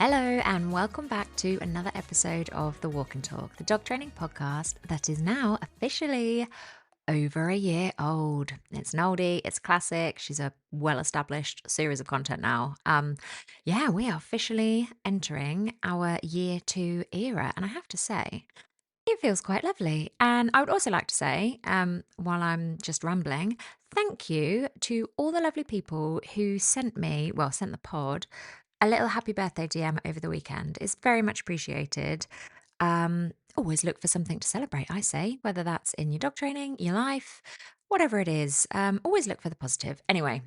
Hello, and welcome back to another episode of the Walk and Talk, the dog training podcast that is now officially over a year old. It's an oldie, it's classic. She's a well established series of content now. Yeah, we are officially entering our year 2 era, and I have to say, it feels quite lovely. And I would also like to say, while I'm just rambling, thank you to all the lovely people who sent the pod a little happy birthday DM over the weekend. It's very much appreciated. Always look for something to celebrate, I say, whether that's in your dog training, your life, whatever it is. Always look for the positive. Anyway,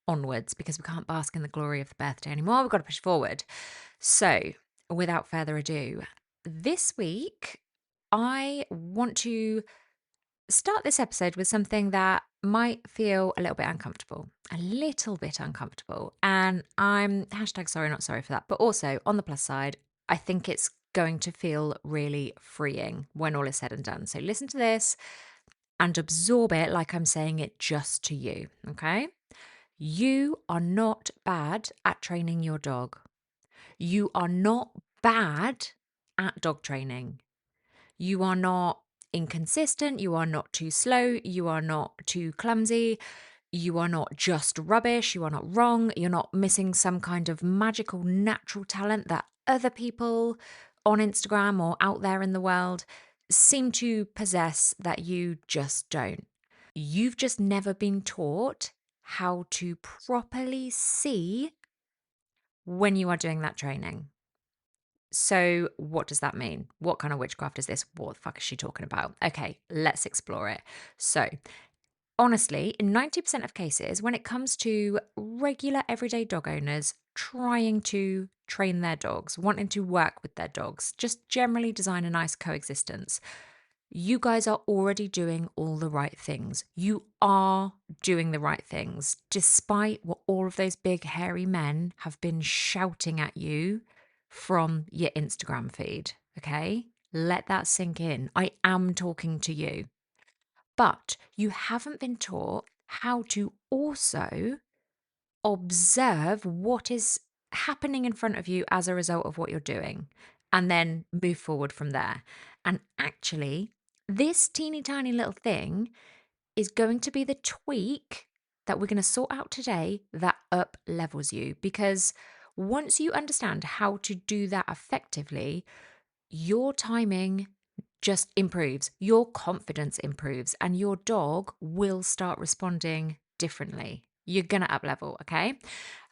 onwards, because we can't bask in the glory of the birthday anymore. We've got to push forward. So, without further ado, this week I want to start this episode with something that might feel a little bit uncomfortable, And I'm #sorry, not sorry for that. But also, on the plus side, I think it's going to feel really freeing when all is said and done. So listen to this and absorb it like I'm saying it just to you, okay? You are not bad at training your dog. You are not bad at dog training. You are not inconsistent. You are not too slow. You are not too clumsy. You are not just rubbish. You are not wrong. You're not missing some kind of magical natural talent that other people on Instagram or out there in the world seem to possess that you just don't. You've just never been taught how to properly see when you are doing that training. So, what does that mean? What kind of witchcraft is this? What the fuck is she talking about? Okay, let's explore it. So, honestly, in 90% of cases, when it comes to regular everyday dog owners trying to train their dogs, wanting to work with their dogs, just generally design a nice coexistence, you guys are already doing all the right things. You are doing the right things, despite what all of those big, hairy men have been shouting at you from your Instagram feed. Okay? Let that sink in. I am talking to you. But you haven't been taught how to also observe what is happening in front of you as a result of what you're doing and then move forward from there. And actually, this teeny tiny little thing is going to be the tweak that we're going to sort out today that up levels you, because once you understand how to do that effectively, your timing just improves, your confidence improves, and your dog will start responding differently. You're going to up level, okay?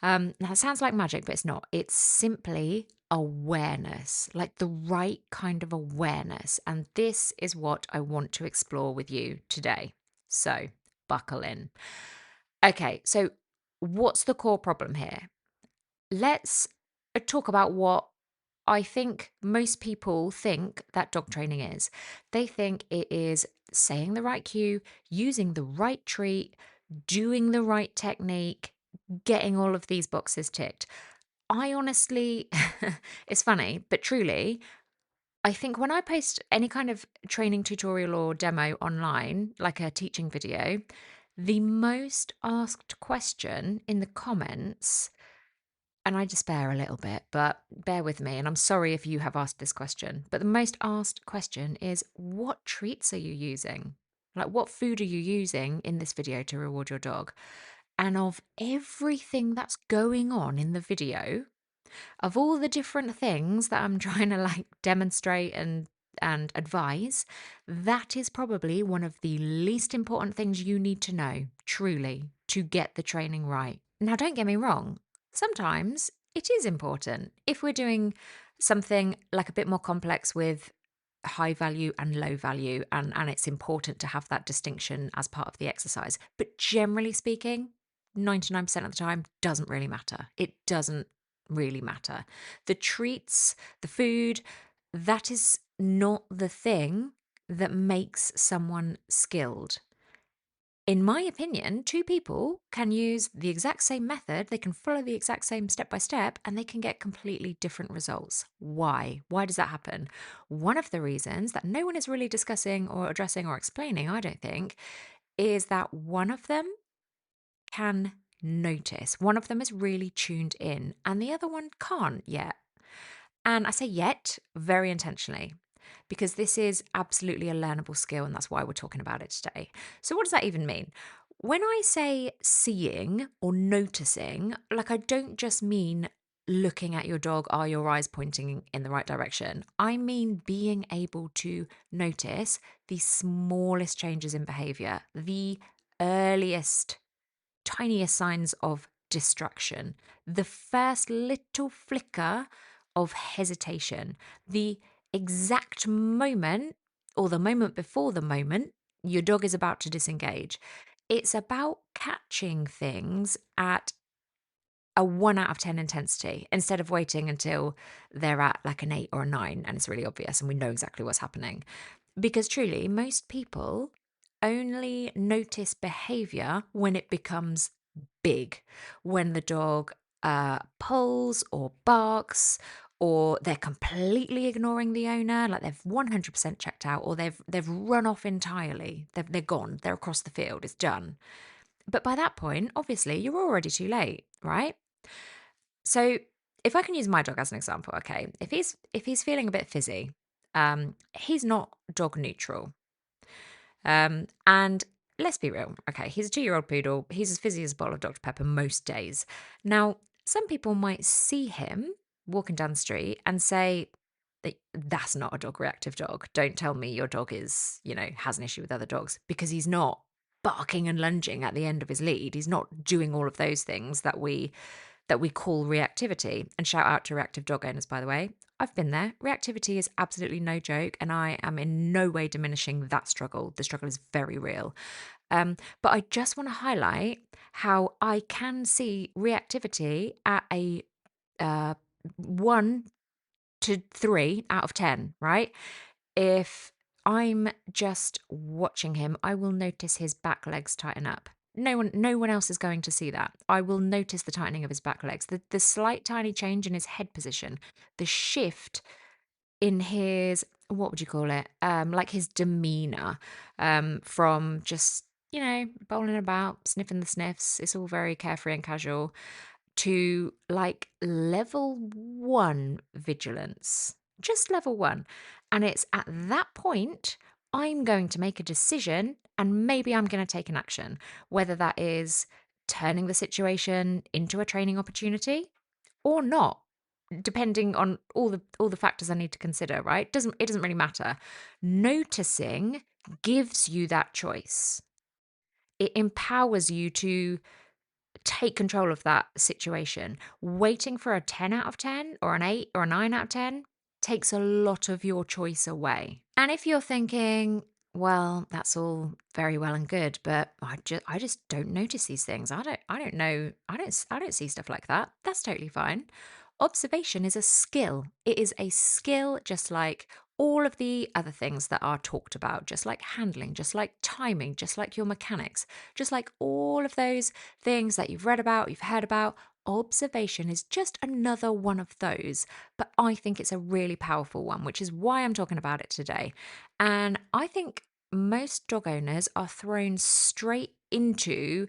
Now, it sounds like magic, but it's not. It's simply awareness, like the right kind of awareness. And this is what I want to explore with you today. So, buckle in. Okay, so what's the core problem here? Let's talk about what I think most people think that dog training is. They think it is saying the right cue, using the right treat, doing the right technique, getting all of these boxes ticked. I honestly, it's funny, but truly, I think when I post any kind of training tutorial or demo online, like a teaching video, the most asked question in the comments, and I despair a little bit, but bear with me. And I'm sorry if you have asked this question, but the most asked question is, what treats are you using? Like, what food are you using in this video to reward your dog? And of everything that's going on in the video, of all the different things that I'm trying to like demonstrate and advise, that is probably one of the least important things you need to know, truly, to get the training right. Now, don't get me wrong, sometimes it is important if we're doing something like a bit more complex with high value and low value, and it's important to have that distinction as part of the exercise. But generally speaking, 99% of the time doesn't really matter. It doesn't really matter. The treats, the food, that is not the thing that makes someone skilled. In my opinion, two people can use the exact same method, they can follow the exact same step by step, and they can get completely different results. Why? Why does that happen? One of the reasons that no one is really discussing or addressing or explaining, I don't think, is that one of them can notice. One of them is really tuned in, and the other one can't yet. And I say yet very intentionally because this is absolutely a learnable skill, and that's why we're talking about it today. So, what does that even mean? When I say seeing or noticing, like I don't just mean looking at your dog, are your eyes pointing in the right direction? I mean being able to notice the smallest changes in behavior, the earliest tiniest signs of distraction, the first little flicker of hesitation, the exact moment or the moment before the moment your dog is about to disengage. It's about catching things at a 1 out of 10 intensity instead of waiting until they're at like an 8 or a 9 and it's really obvious and we know exactly what's happening. Because truly, most people only notice behavior when it becomes big, when the dog pulls or barks, or they're completely ignoring the owner, like they've 100% checked out, or they've run off entirely. They're gone. They're across the field. It's done. But by that point, obviously, you're already too late, right? So if I can use my dog as an example, okay, if he's feeling a bit fizzy, he's not dog neutral. And let's be real, okay, he's a 2-year-old poodle. He's as fizzy as a bottle of Dr. Pepper most days. Now, some people might see him walking down the street and say, That's not a dog reactive dog. Don't tell me your dog is, has an issue with other dogs because he's not barking and lunging at the end of his lead. He's not doing all of those things that we call reactivity. And shout out to reactive dog owners, by the way. I've been there. Reactivity is absolutely no joke, and I am in no way diminishing that struggle. The struggle is very real. But I just want to highlight how I can see reactivity at a 1 to 3 out of 10, right? If I'm just watching him, I will notice his back legs tighten up. No one else is going to see that. I will notice the tightening of his back legs, the slight tiny change in his head position, the shift in his, what would you call it? Like his demeanor, from just, bowling about, sniffing the sniffs. It's all very carefree and casual to like level 1 vigilance, just level 1. And it's at that point I'm going to make a decision and maybe I'm going to take an action, whether that is turning the situation into a training opportunity or not, depending on all the factors I need to consider, right? It doesn't really matter. Noticing gives you that choice. It empowers you to take control of that situation. Waiting for a 10 out of 10 or an 8 or a 9 out of 10 takes a lot of your choice away. And if you're thinking, well, that's all very well and good, but I just don't notice these things. I don't know. I don't see stuff like that. That's totally fine. Observation is a skill. It is a skill just like all of the other things that are talked about, just like handling, just like timing, just like your mechanics, just like all of those things that you've read about, you've heard about. Observation is just another one of those, but I think it's a really powerful one, which is why I'm talking about it today. And I think most dog owners are thrown straight into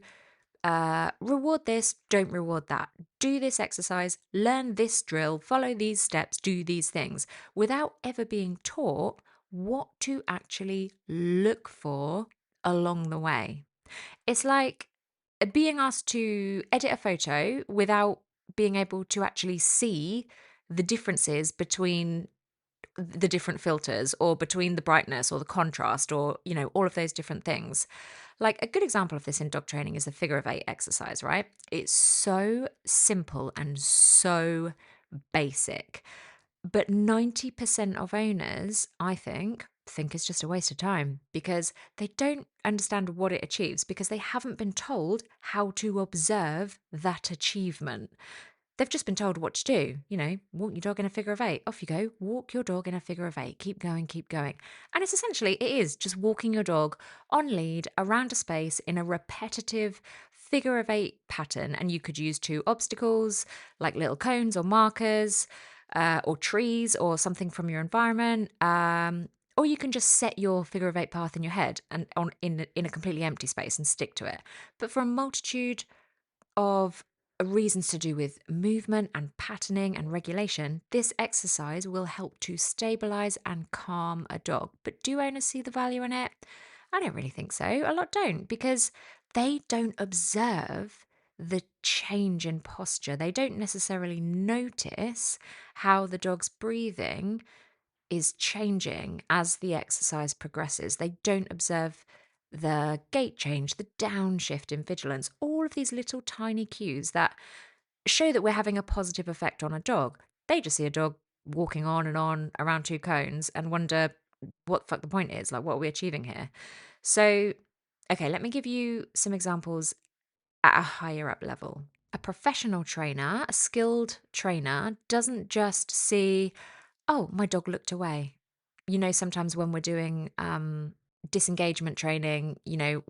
reward this, don't reward that. Do this exercise, learn this drill, follow these steps, do these things without ever being taught what to actually look for along the way. It's like being asked to edit a photo without being able to actually see the differences between the different filters or between the brightness or the contrast or, all of those different things. Like a good example of this in dog training is the figure of 8 exercise, right? It's so simple and so basic. But 90% of owners, I think it's just a waste of time because they don't understand what it achieves because they haven't been told how to observe that achievement. They've just been told what to do. Walk your dog in a figure of 8. Off you go. Walk your dog in a figure of 8. Keep going, keep going. And it's essentially, it is just walking your dog on lead around a space in a repetitive figure of 8 pattern. And you could use 2 obstacles like little cones or markers, or trees or something from your environment. Or you can just set your figure of 8 path in your head and in a completely empty space and stick to it. But for a multitude of reasons to do with movement and patterning and regulation, this exercise will help to stabilize and calm a dog. But do owners see the value in it? I don't really think so. A lot don't because they don't observe the change in posture. They don't necessarily notice how the dog's breathing is changing as the exercise progresses. They don't observe the gait change, the downshift in vigilance, all of these little tiny cues that show that we're having a positive effect on a dog. They just see a dog walking on and on around two cones and wonder what the fuck the point is. Like, what are we achieving here? So, okay, let me give you some examples at a higher up level. A professional trainer, a skilled trainer, doesn't just see, oh, my dog looked away. Sometimes when we're doing disengagement training,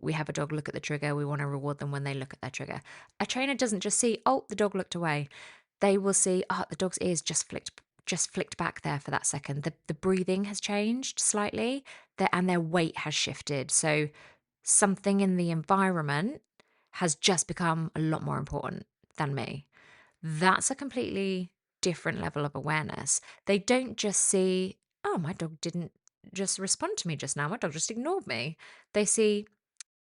we have a dog look at the trigger. We want to reward them when they look at their trigger. A trainer doesn't just see, oh, the dog looked away. They will see, oh, the dog's ears just flicked back there for that second. The breathing has changed slightly, and their weight has shifted. So something in the environment has just become a lot more important than me. That's a completely different level of awareness. They don't just see, oh, my dog didn't just respond to me just now. My dog just ignored me. They see,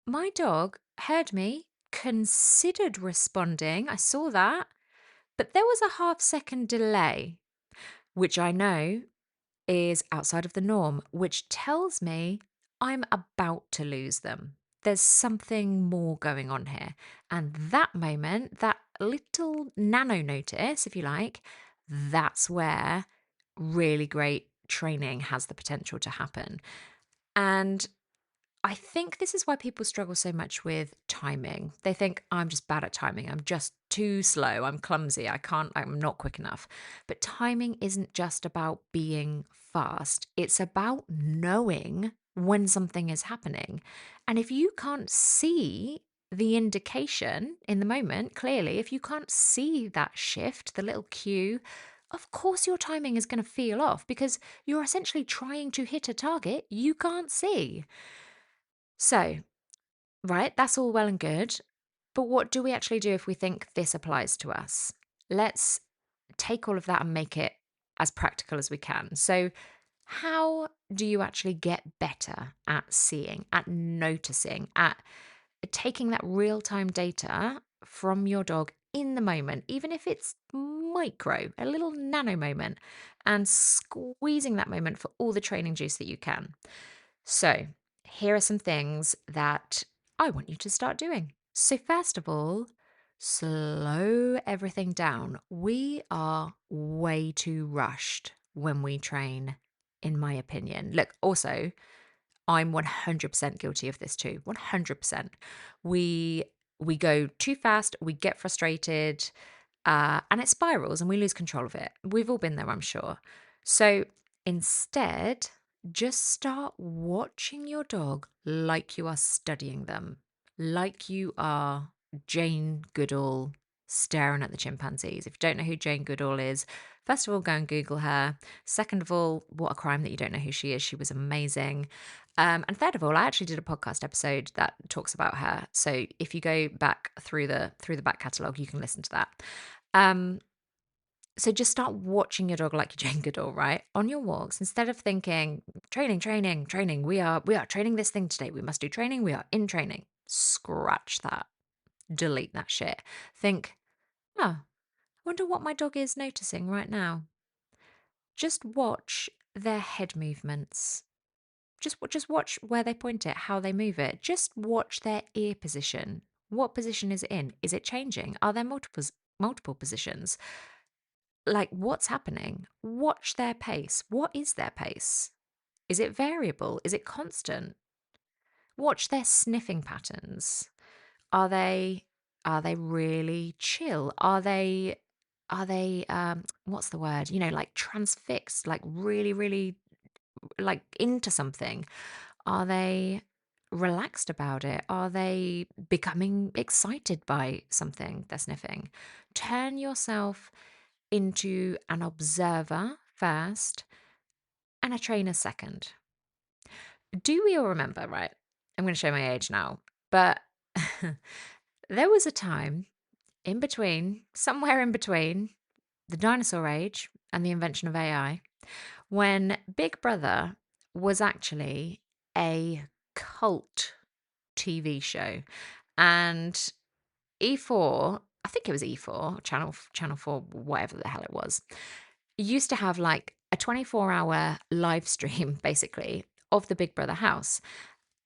my dog heard me, considered responding. I saw that, but there was a half-second delay, which I know is outside of the norm, which tells me I'm about to lose them. There's something more going on here. And that moment, that little nano notice, if you like, that's where really great training has the potential to happen. And I think this is why people struggle so much with timing. They think, I'm just bad at timing. I'm just too slow. I'm clumsy. I'm not quick enough. But timing isn't just about being fast, it's about knowing when something is happening. And if you can't see the indication in the moment, clearly, if you can't see that shift, the little cue, of course your timing is going to feel off because you're essentially trying to hit a target you can't see. So, right, that's all well and good. But what do we actually do if we think this applies to us? Let's take all of that and make it as practical as we can. So, how do you actually get better at seeing, at noticing, at taking that real time data from your dog in the moment, even if it's micro, a little nano moment, and squeezing that moment for all the training juice that you can? So, here are some things that I want you to start doing. So, first of all, slow everything down. We are way too rushed when we train, in my opinion. Look, also, I'm 100% guilty of this too. 100%. We we go too fast, we get frustrated, and it spirals and we lose control of it. We've all been there, I'm sure. So instead, just start watching your dog like you are studying them, like you are Jane Goodall staring at the chimpanzees. If you don't know who Jane Goodall is, first of all, go and Google her. Second of all, what a crime that you don't know who she is. She was amazing. And third of all, I actually did a podcast episode that talks about her. So if you go back through the back catalogue, you can listen to that. Um, so just start watching your dog like Jane Goodall, right? On your walks, instead of thinking, training, training, training, we are training this thing today. We must do training. We are in training. Scratch that. Delete that shit. Think, oh, I wonder what my dog is noticing right now. Just watch their head movements. Just watch where they point it, how they move it. Just watch their ear position. What position is it in? Is it changing? Are there multiple positions? Like, what's happening? Watch their pace. What is their pace? Is it variable? Is it constant? Watch their sniffing patterns. Are they really chill? Are they what's the word? Like transfixed, like really, really like into something? Are they relaxed about it? Are they becoming excited by something they're sniffing? Turn yourself into an observer first and a trainer second. Do we all remember, right? I'm going to show my age now, but there was a time in between, somewhere in between the dinosaur age and the invention of AI, when Big Brother was actually a cult TV show. And E4, I think it was E4, Channel 4, whatever the hell it was, used to have like a 24-hour live stream, basically, of the Big Brother house.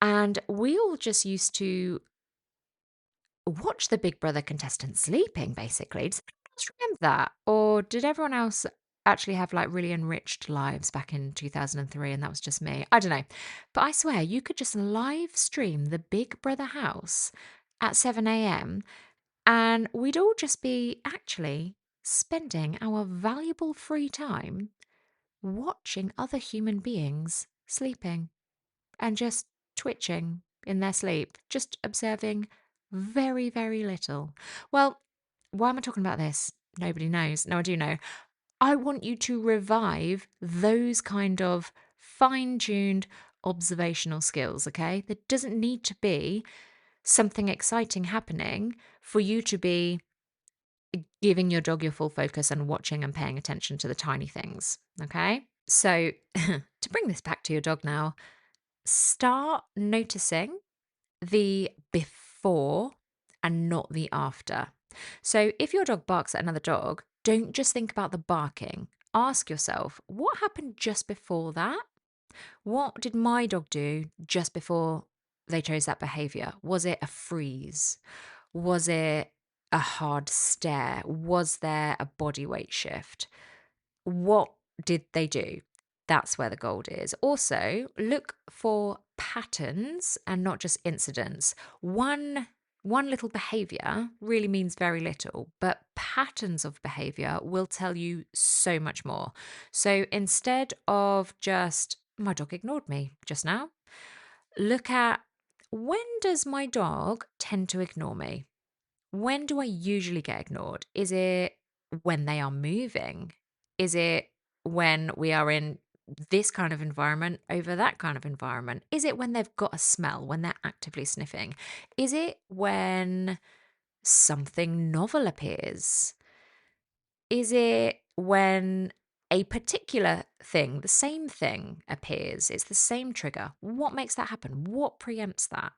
And we all just used to watch the Big Brother contestants sleeping, basically. Does anyone else remember that? Or did everyone else actually have like really enriched lives back in 2003 and that was just me? I don't know. But I swear you could just live stream the Big Brother house at 7 a.m. and we'd all just be actually spending our valuable free time watching other human beings sleeping and just twitching in their sleep, just observing very, very little. Well, why am I talking about this? Nobody knows. No, I do know. I want you to revive those kind of fine tuned observational skills, okay? There doesn't need to be something exciting happening for you to be giving your dog your full focus and watching and paying attention to the tiny things, okay? So, to bring this back to your dog now, start noticing the before and not the after. So if your dog barks at another dog, don't just think about the barking. Ask yourself, what happened just before that? What did my dog do just before they chose that behavior? Was it a freeze? Was it a hard stare? Was there a body weight shift? What did they do? That's where the gold is. Also, look for patterns and not just incidents. One little behavior really means very little, but patterns of behavior will tell you so much more. So instead of just my dog ignored me just now, look at when does my dog tend to ignore me? When do I usually get ignored? Is it when they are moving? Is it when we are in this kind of environment over that kind of environment? Is it when they've got a smell, when they're actively sniffing? Is it when something novel appears? Is it when a particular thing, the same thing appears? It's the same trigger. What makes that happen? What preempts that?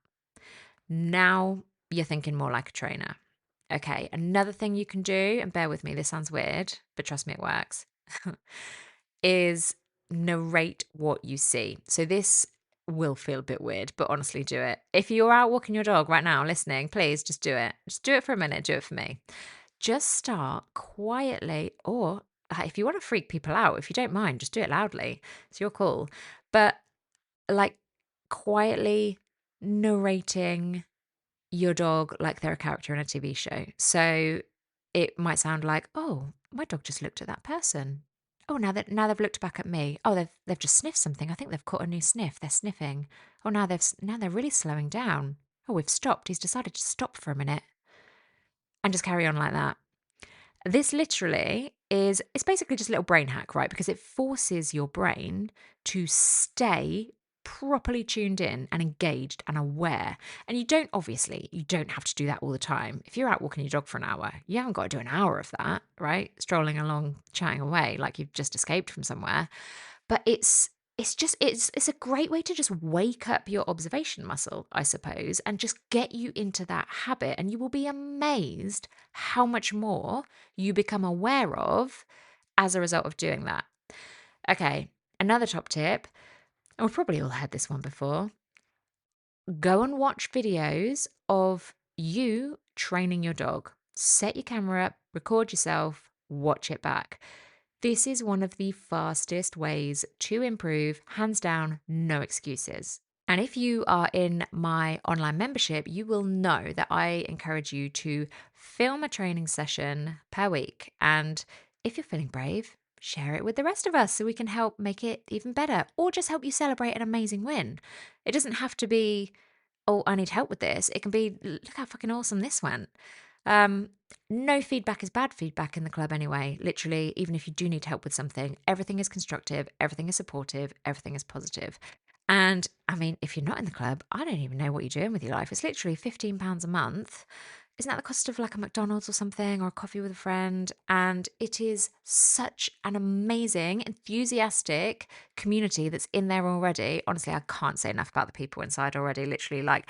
Now you're thinking more like a trainer. Okay, another thing you can do, and bear with me, this sounds weird, but trust me, it works, is narrate what you see. So this will feel a bit weird, but honestly, do it. If you're out walking your dog right now listening, please just do it. Just do it for a minute, do it for me. Just start quietly, or if you want to freak people out, if you don't mind, just do it loudly. It's your call. But like quietly narrating your dog like they're a character in a TV show. So it might sound like, "Oh, my dog just looked at that person. Oh, now they've looked back at me. Oh, they've just sniffed something. I think they've caught a new sniff. They're sniffing. Oh, now they're really slowing down. Oh, we've stopped. He's decided to stop for a minute." And just carry on like that. This literally is, it's basically just a little brain hack, right? Because it forces your brain to stay properly tuned in and engaged and aware. And you don't have to do that all the time. If you're out walking your dog for an hour, you haven't got to do an hour of that, right? Strolling along, chatting away like you've just escaped from somewhere. But it's a great way to just wake up your observation muscle, I suppose, and just get you into that habit. And you will be amazed how much more you become aware of as a result of doing that. Okay, another top tip, and we've probably all heard this one before. Go and watch videos of you training your dog. Set your camera up, record yourself, watch it back. This is one of the fastest ways to improve, hands down, no excuses. And if you are in my online membership, you will know that I encourage you to film a training session per week. And if you're feeling brave, share it with the rest of us so we can help make it even better or just help you celebrate an amazing win. It doesn't have to be, oh, I need help with this. It can be, look how fucking awesome this went. Um, no feedback is bad feedback in the club anyway. Literally, even if you do need help with something, everything is constructive, everything is supportive, everything is positive. And I mean, if you're not in the club, I don't even know what you're doing with your life. It's literally £15 a month. isn't that the cost of like a McDonald's or something, or a coffee with a friend? And it is such an amazing, enthusiastic community that's in there already. Honestly, I can't say enough about the people inside already. Literally, like,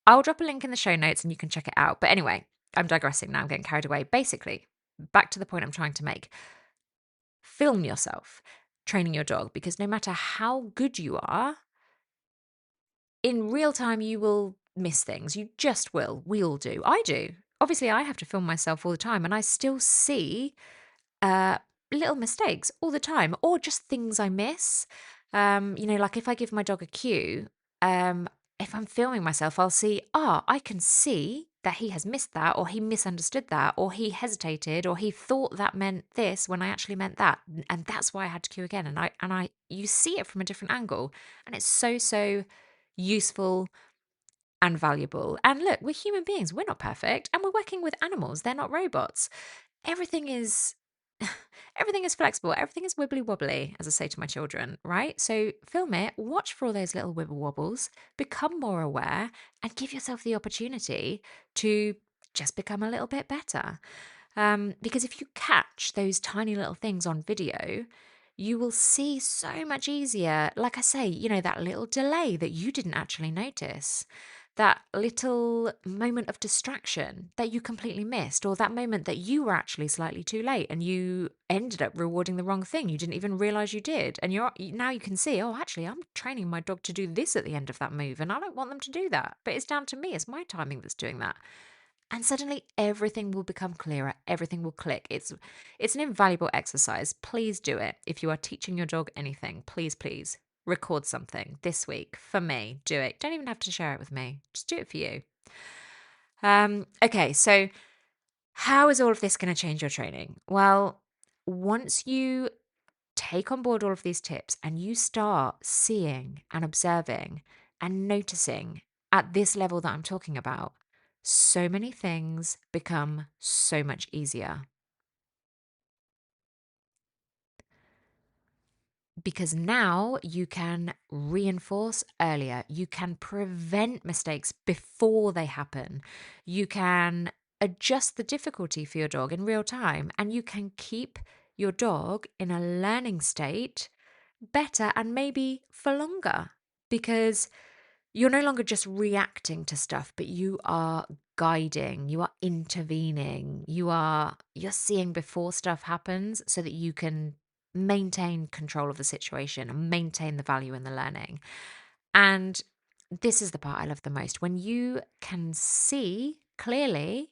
I'll drop a link in the show notes and you can check it out. But anyway, I'm digressing now. I'm getting carried away. Basically, back to the point I'm trying to make. Film yourself training your dog, because no matter how good you are, in real time, you will miss things. You just will. We all do. I do. Obviously, I have to film myself all the time, and I still see uh, little mistakes all the time, or just things I miss. Like if I give my dog a cue, um, if I'm filming myself, I'll see, I can see that he has missed that, or he misunderstood that, or he hesitated, or he thought that meant this when I actually meant that, and that's why I had to cue again. You see it from a different angle, and it's so useful and valuable. And look, we're human beings. We're not perfect, and we're working with animals. They're not robots. Everything is everything is flexible. Everything is wibbly wobbly, as I say to my children, right? So film it, watch for all those little wibble wobbles, become more aware, and give yourself the opportunity to just become a little bit better. Because if you catch those tiny little things on video, you will see so much easier. Like I say, that little delay that you didn't actually notice, that little moment of distraction that you completely missed, or that moment that you were actually slightly too late and you ended up rewarding the wrong thing. You didn't even realize you did. And now you can see, actually, I'm training my dog to do this at the end of that move, and I don't want them to do that. But it's down to me. It's my timing that's doing that. And suddenly everything will become clearer, everything will click. It's an invaluable exercise. Please do it. If you are teaching your dog anything, please record something this week for me. Do it. Don't even have to share it with me. Just do it for you. Okay, so how is all of this going to change your training? Well, once you take on board all of these tips and you start seeing and observing and noticing at this level that I'm talking about, so many things become so much easier, because now you can reinforce earlier. You can prevent mistakes before they happen. You can adjust the difficulty for your dog in real time, and you can keep your dog in a learning state better and maybe for longer, because you're no longer just reacting to stuff, but you are guiding, you are intervening, you're seeing before stuff happens so that you can maintain control of the situation and maintain the value in the learning. And this is the part I love the most, when you can see clearly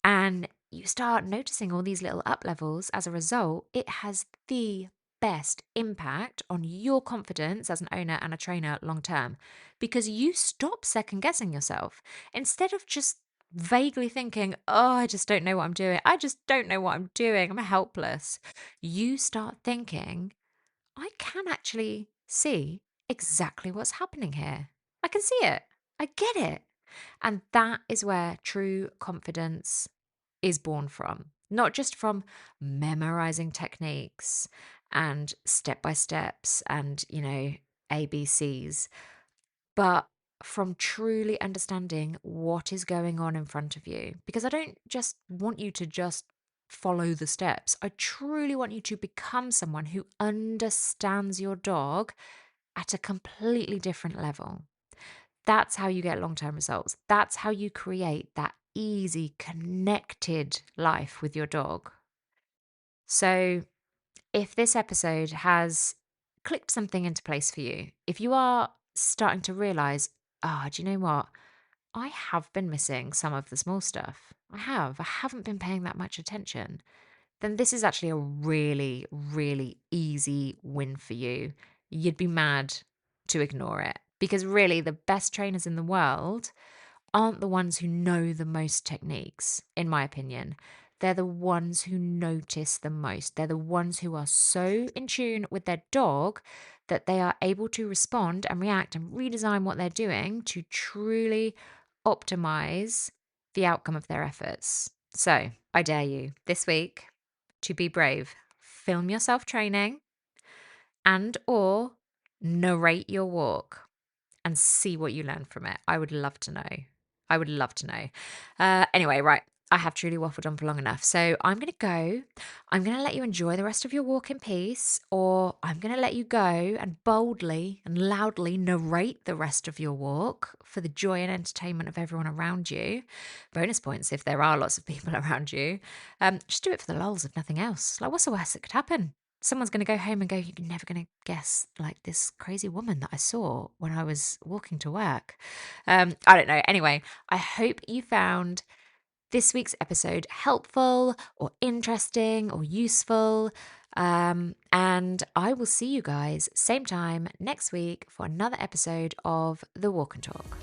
and you start noticing all these little up levels. As a result, it has the best impact on your confidence as an owner and a trainer long term, because you stop second guessing yourself. Instead of just vaguely thinking, I just don't know what I'm doing. I just don't know what I'm doing. I'm helpless. You start thinking, I can actually see exactly what's happening here. I can see it. I get it. And that is where true confidence is born from. Not just from memorizing techniques and step by steps and, ABCs, but from truly understanding what is going on in front of you. Because I don't just want you to just follow the steps. I truly want you to become someone who understands your dog at a completely different level. That's how you get long term results. That's how you create that easy, connected life with your dog. So, if this episode has clicked something into place for you, if you are starting to realize, do you know what? I have been missing some of the small stuff. I haven't been paying that much attention. Then this is actually a really, really easy win for you. You'd be mad to ignore it, because really the best trainers in the world aren't the ones who know the most techniques, in my opinion. They're the ones who notice the most. They're the ones who are so in tune with their dog that they are able to respond and react and redesign what they're doing to truly optimize the outcome of their efforts. So I dare you this week to be brave. Film yourself training and or narrate your walk and see what you learn from it. I would love to know. I would love to know. Anyway, right. I have truly waffled on for long enough. So I'm going to go. I'm going to let you enjoy the rest of your walk in peace, or I'm going to let you go and boldly and loudly narrate the rest of your walk for the joy and entertainment of everyone around you. Bonus points if there are lots of people around you. Just do it for the lols, if nothing else. Like, what's the worst that could happen? Someone's going to go home and go, you're never going to guess like this crazy woman that I saw when I was walking to work. I don't know. Anyway, I hope you found this week's episode helpful or interesting or useful. And I will see you guys same time next week for another episode of The Walk and Talk.